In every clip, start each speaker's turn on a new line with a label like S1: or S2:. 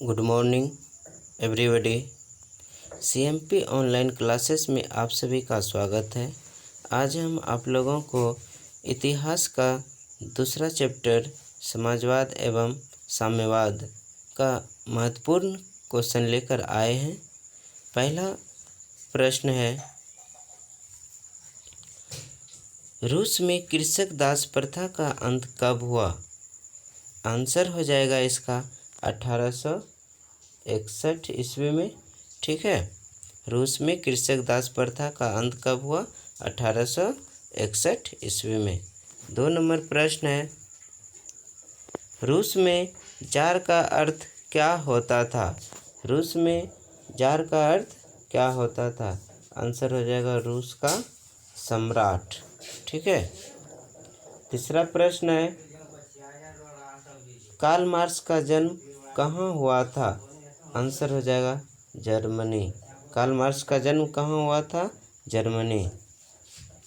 S1: Good morning everybody. CMP online classes में आप सभी का स्वागत है। आज हम आप लोगों को इतिहास का दूसरा चैप्टर समाजवाद एवं साम्यवाद का महत्वपूर्ण क्वेश्चन लेकर आए हैं। पहला प्रश्न है, रूस में कृषक दास प्रथा का अंत कब हुआ? आंसर हो जाएगा इसका 1861 ईस्वी में। ठीक है, रूस में कृषक दास प्रथा का अंत कब हुआ? 1861 ईस्वी में। 2 नंबर प्रश्न है, रूस में जार का अर्थ क्या होता था? रूस में जार का अर्थ क्या होता था? आंसर हो जाएगा रूस का सम्राट। ठीक है। तीसरा प्रश्न है, कार्ल मार्क्स का जन्म कहाँ हुआ था? आंसर हो जाएगा जर्मनी। कार्ल मार्क्स का जन्म कहाँ हुआ था? जर्मनी।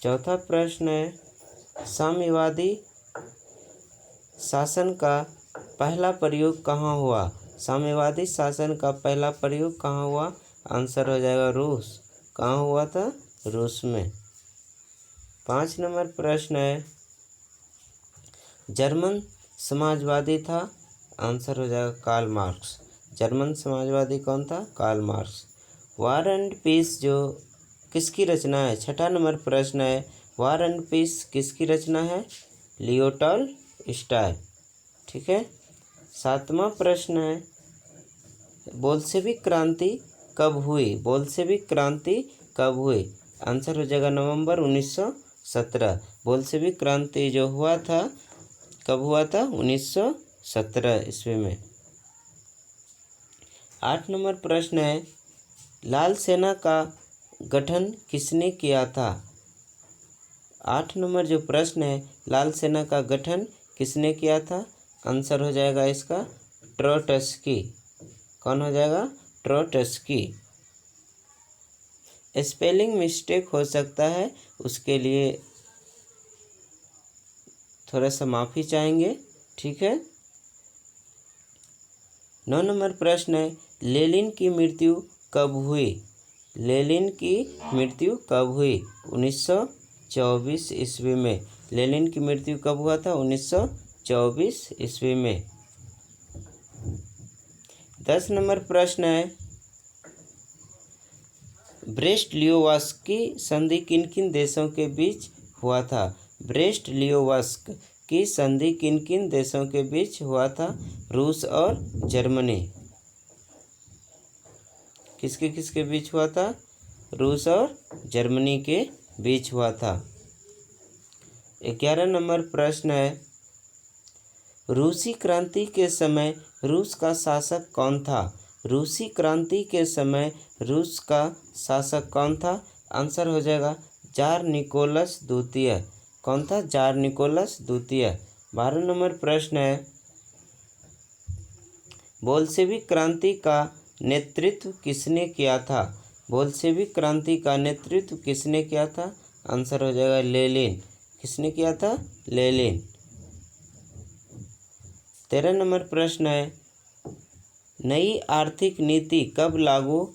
S1: चौथा प्रश्न है, साम्यवादी शासन का पहला प्रयोग कहाँ हुआ? साम्यवादी शासन का पहला प्रयोग कहाँ हुआ? आंसर हो जाएगा रूस। कहाँ हुआ था? रूस में। 5 नंबर प्रश्न है, जर्मन समाजवादी था? आंसर हो जाएगा कार्ल मार्क्स। जर्मन समाजवादी कौन था? Karl Marx. War and Peace जो किसकी रचना है? 6ठा नंबर प्रश्न है, वार एंड पीस किसकी रचना है? लियो टॉलस्टॉय। ठीक है। 7वां प्रश्न है, बोल्शेविक क्रांति कब हुई? बोल्शेविक क्रांति कब हुई? आंसर हो जाएगा नवंबर 1917। बोल्शेविक क्रांति जो हुआ था कब हुआ था? 1917 ईस्वी में। 8 नंबर प्रश्न है, लाल सेना का गठन किसने किया था? 8 नंबर जो प्रश्न है, लाल सेना का गठन किसने किया था? आंसर हो जाएगा इसका ट्रोट्स्की। कौन हो जाएगा? ट्रोट्स्की। स्पेलिंग मिस्टेक हो सकता है, उसके लिए थोड़ा सा माफ़ी चाहेंगे। ठीक है। 9 नंबर प्रश्न है, लेनिन की मृत्यु कब हुई? लेनिन की मृत्यु कब हुई? 1924 ईस्वी में। लेनिन की मृत्यु कब हुआ था? 1924 ईस्वी में। 10 नंबर प्रश्न है, ब्रेस्ट लियोवास्की संधि किन किन देशों के बीच हुआ था? ब्रेस्ट लियोवास्क की संधि किन किन देशों के बीच हुआ था? रूस और जर्मनी। किसके किसके बीच हुआ था? रूस और जर्मनी के बीच हुआ था। 11 नंबर प्रश्न है, रूसी क्रांति के समय रूस का शासक कौन था? रूसी क्रांति के समय रूस का शासक कौन था? आंसर हो जाएगा जार निकोलस द्वितीय। कौन था? जार निकोलस द्वितीय। 12 नंबर प्रश्न है, बोल्शेविक क्रांति का नेतृत्व किसने किया था? बोल्शेविक क्रांति का नेतृत्व किसने किया था? आंसर हो जाएगा लेनिन। किसने किया था? लेनिन। 13 नंबर प्रश्न है, नई आर्थिक नीति कब लागू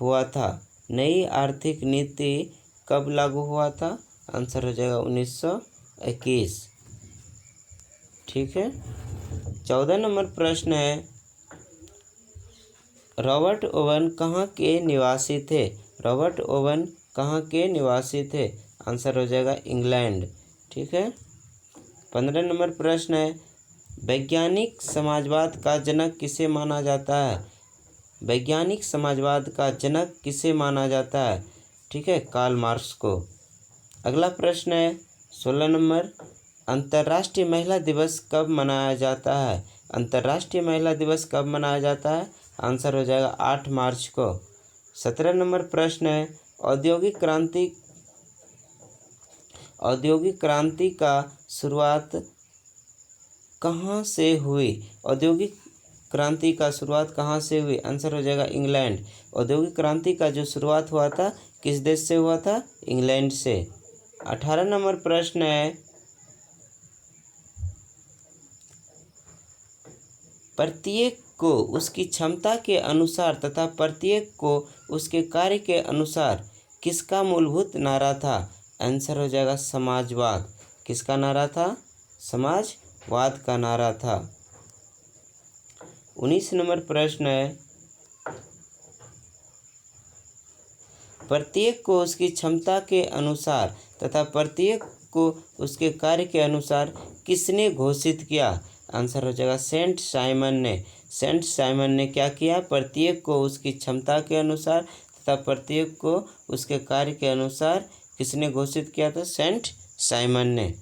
S1: हुआ था? नई आर्थिक नीति कब लागू हुआ था? आंसर हो जाएगा 1921। ठीक है। 14 नंबर प्रश्न है, रॉबर्ट ओवन कहाँ के निवासी थे? रॉबर्ट ओवन कहाँ के निवासी थे? आंसर हो जाएगा इंग्लैंड। ठीक है। 15 नंबर प्रश्न है, वैज्ञानिक समाजवाद का जनक किसे माना जाता है? वैज्ञानिक समाजवाद का जनक किसे माना जाता है? ठीक है, कार्ल मार्क्स को। अगला प्रश्न है 16 नंबर, अंतर्राष्ट्रीय महिला दिवस कब मनाया जाता है? अंतर्राष्ट्रीय महिला दिवस कब मनाया जाता है? आंसर हो जाएगा 8 मार्च को। 17 नंबर प्रश्न है, औद्योगिक क्रांति का शुरुआत कहाँ से हुई? औद्योगिक क्रांति का शुरुआत कहाँ से हुई? आंसर हो जाएगा इंग्लैंड। औद्योगिक क्रांति का जो शुरुआत हुआ था किस देश से हुआ था? इंग्लैंड से। 18 नंबर प्रश्न है, प्रत्येक को उसकी क्षमता के अनुसार तथा प्रत्येक को उसके कार्य के अनुसार किसका मूलभूत नारा था? आंसर हो जाएगा समाजवाद। किसका नारा था? समाजवाद का नारा था। 19 नंबर प्रश्न है, प्रत्येक को उसकी क्षमता के अनुसार तथा प्रत्येक को उसके कार्य के अनुसार किसने घोषित किया? आंसर हो जाएगा सेंट साइमन ने। सेंट साइमन ने क्या किया? प्रत्येक को उसकी क्षमता के अनुसार तथा प्रत्येक को उसके कार्य के अनुसार किसने घोषित किया था? सेंट साइमन ने।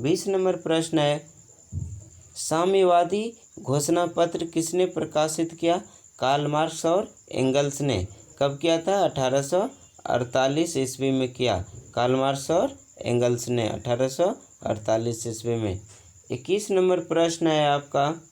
S1: 20 नंबर प्रश्न है, साम्यवादी घोषणा पत्र किसने प्रकाशित किया? कार्ल मार्क्स और एंगल्स ने। कब किया था? 1848 ईस्वी में किया। कार्ल मार्क्स और एंगल्स ने 1848 ईस्वी में। 21 नंबर प्रश्न है आपका,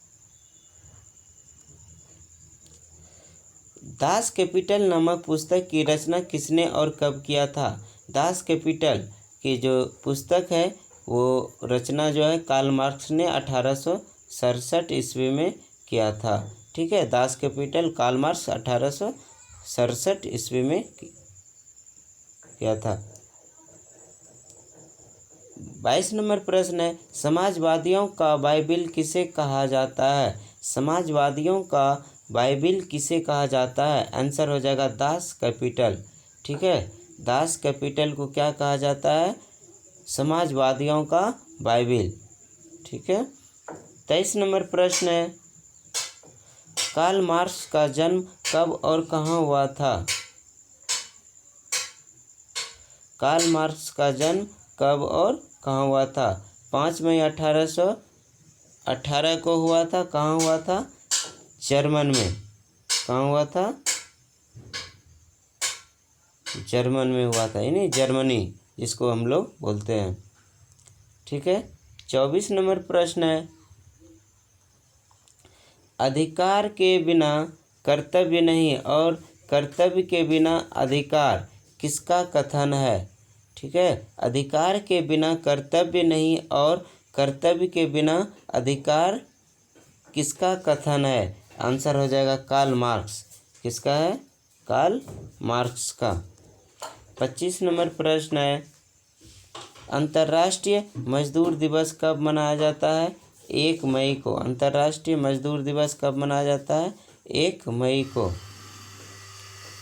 S1: दास कैपिटल नामक पुस्तक की रचना किसने और कब किया था? दास कैपिटल की जो पुस्तक है वो रचना जो है कार्ल मार्क्स ने 1867 ईस्वी में किया था। ठीक है, दास कैपिटल कार्ल मार्क्स 1867 ईस्वी में किया था। 22 नंबर प्रश्न है, समाजवादियों का बाइबिल किसे कहा जाता है? समाजवादियों का बाइबिल किसे कहा जाता है? आंसर हो जाएगा दास कैपिटल। ठीक है, दास कैपिटल को क्या कहा जाता है? समाजवादियों का बाइबिल। ठीक है। 23 नंबर प्रश्न है, कार्ल मार्क्स का जन्म कब और कहाँ हुआ था? कार्ल मार्क्स का जन्म कब और कहाँ हुआ था? 5 मई 1818 को हुआ था। कहाँ हुआ था? जर्मन में। कहाँ हुआ था? जर्मन में हुआ था, यानी जर्मनी जिसको हम लोग बोलते हैं। ठीक है। 24 नंबर प्रश्न है, अधिकार के बिना कर्तव्य नहीं और कर्तव्य के बिना अधिकार किसका कथन है? ठीक है, अधिकार के बिना कर्तव्य नहीं और कर्तव्य के बिना अधिकार किसका कथन है? आंसर हो जाएगा कार्ल मार्क्स। किसका है? कार्ल मार्क्स का। 25 नंबर प्रश्न है, अंतर्राष्ट्रीय मजदूर दिवस कब मनाया जाता है? 1 मई को। अंतर्राष्ट्रीय मजदूर दिवस कब मनाया जाता है? 1 मई को।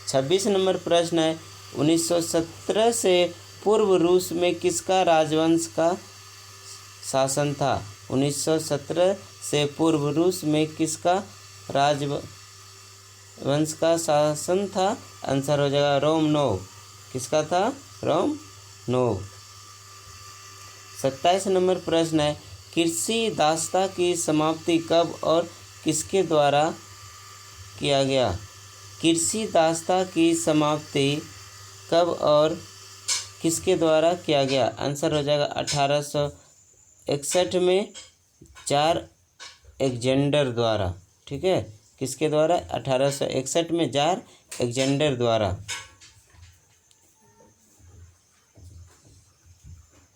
S1: 26 नंबर प्रश्न है, 1917 से पूर्व रूस में किसका राजवंश का शासन था? 1917 से पूर्व रूस में किसका राजवंश का शासन था? आंसर हो जाएगा रोमनोव। किसका था? रोमनोव। 27 नंबर प्रश्न है, कृषि दासता की समाप्ति कब और किसके द्वारा किया गया? कृषि दासता की समाप्ति कब और किसके द्वारा किया गया? आंसर हो जाएगा 1861 में 4 एलेक्जेंडर द्वारा। ठीक है, किसके द्वारा? 1861 में 4 एलेक्जेंडर द्वारा।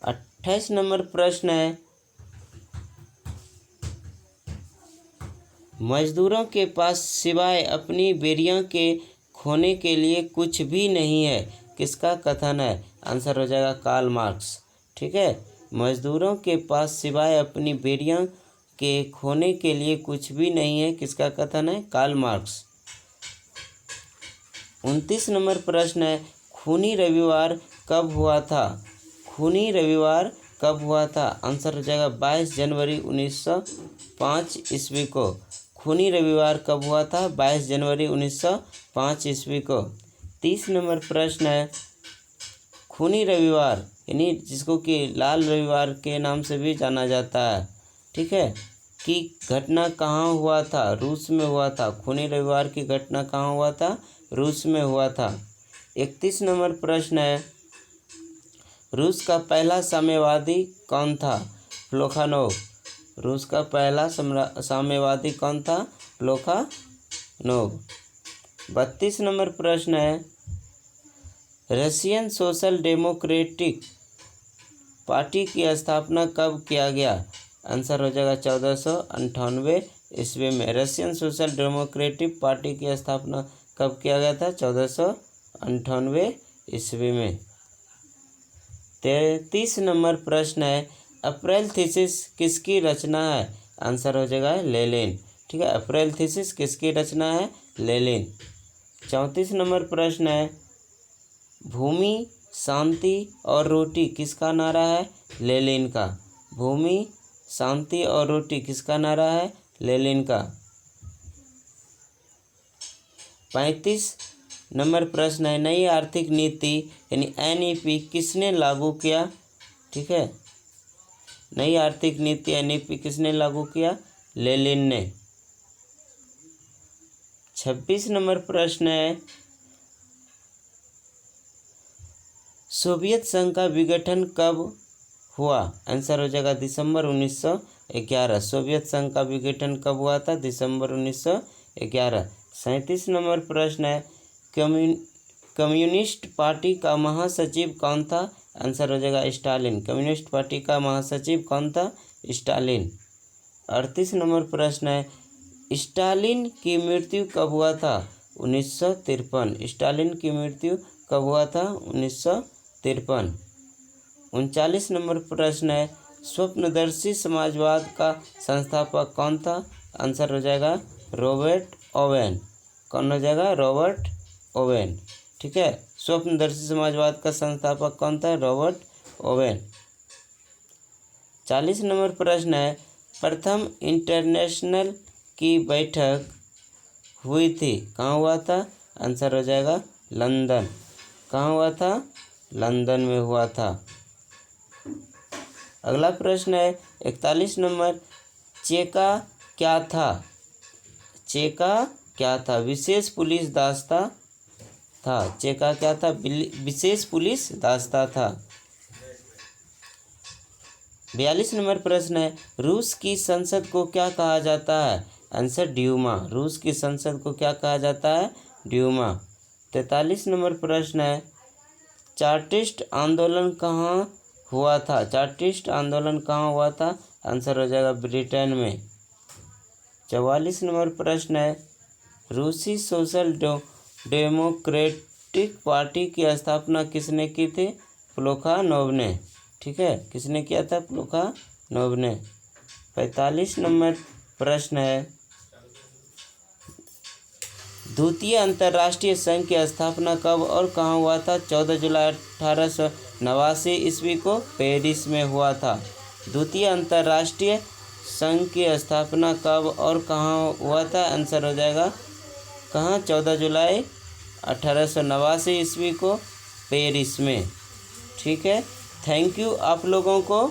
S1: 28 नंबर प्रश्न है, मजदूरों के पास सिवाय अपनी बेरियां के खोने के लिए कुछ भी नहीं है, किसका कथन है? आंसर हो जाएगा कार्ल मार्क्स। ठीक है, मजदूरों के पास सिवाय अपनी बेरियां के खोने के लिए कुछ भी नहीं है, किसका कथन है? Karl Marx. 29 नंबर प्रश्न है, खूनी रविवार कब हुआ था? खूनी रविवार कब हुआ था? आंसर हो जाएगा 22 जनवरी 1905 ईस्वी को। खूनी रविवार कब हुआ था? 22 जनवरी 1905 ईस्वी को। 30 नंबर प्रश्न है, खूनी रविवार यानी जिसको कि लाल रविवार के नाम से भी जाना जाता है, ठीक है, कि घटना कहाँ हुआ था? रूस में हुआ था। खूनी रविवार की घटना कहाँ हुआ था? रूस में हुआ था। 31 नंबर प्रश्न है, रूस का पहला साम्यवादी कौन था? प्लेखानोव। रूस का पहला साम्यवादी कौन था? प्लेखानोव। 32 नंबर प्रश्न है, रशियन सोशल डेमोक्रेटिक पार्टी की स्थापना कब किया गया? आंसर हो जाएगा 1498 ईस्वी में। रशियन सोशल डेमोक्रेटिक पार्टी की स्थापना कब किया गया था? 1498 ईस्वी में। 33 नंबर प्रश्न है, अप्रैल थीसिस किसकी रचना है? आंसर हो जाएगा लेनिन। ठीक है, अप्रैल थीसिस किसकी रचना है? लेनिन। 34 नंबर प्रश्न है, भूमि, शांति और रोटी किसका नारा है? लेनिन का। भूमि, शांति और रोटी किसका नारा है? लेनिन का। 35 नंबर प्रश्न है, नई आर्थिक नीति यानी NEP किसने लागू किया? ठीक है, नई आर्थिक नीति NEP किसने लागू किया? लेनिन ने। 26 नंबर प्रश्न है, सोवियत संघ का विघटन कब हुआ? आंसर हो जाएगा दिसंबर 1911। सोवियत संघ का विघटन कब हुआ था? दिसंबर 1911। 37 नंबर प्रश्न है, कम्युनिस्ट पार्टी का महासचिव कौन था? आंसर हो जाएगा स्टालिन। कम्युनिस्ट पार्टी का महासचिव कौन था? स्टालिन। 38 नंबर प्रश्न है, स्टालिन की मृत्यु कब हुआ था? 1953। स्टालिन की मृत्यु कब हुआ था? 1953। 39 नंबर प्रश्न है, स्वप्नदर्शी समाजवाद का संस्थापक कौन था? आंसर हो जाएगा रॉबर्ट ओवेन। कौन हो जाएगा? Robert Owen. ठीक है, स्वप्नदर्शी समाजवाद का संस्थापक कौन था? Robert Owen. 40 नंबर प्रश्न है, प्रथम इंटरनेशनल की बैठक हुई थी, कहाँ हुआ था? आंसर हो जाएगा लंदन। कहाँ हुआ था? लंदन में हुआ था। अगला प्रश्न है 41 नंबर, चेका क्या था? चेका क्या था? विशेष पुलिस दास्ता था। चेका क्या था? विशेष पुलिस दास्ता था। 42 नंबर प्रश्न है, रूस की संसद को क्या कहा जाता है? Answer Duma. रूस की संसद को क्या कहा जाता है? ड्यूमा। 43 नंबर प्रश्न है, चार्टिस्ट आंदोलन कहाँ हुआ था? चार्टिस्ट आंदोलन कहाँ हुआ था? आंसर हो जाएगा ब्रिटेन में। 44 नंबर प्रश्न है, रूसी सोशल डेमोक्रेटिक पार्टी की स्थापना किसने की थी? प्लुखानोव ने। ठीक है, किसने किया था? प्लुखानोव ने। 45 नंबर प्रश्न है, द्वितीय अंतर्राष्ट्रीय संघ की स्थापना कब और कहाँ हुआ था? 14 जुलाई 1889 ईस्वी को पेरिस में हुआ था। द्वितीय अंतर्राष्ट्रीय संघ की स्थापना कब और कहाँ हुआ था? आंसर हो जाएगा कहाँ? 14 जुलाई 1889 ईस्वी को पेरिस में। ठीक है, थैंक यू आप लोगों को।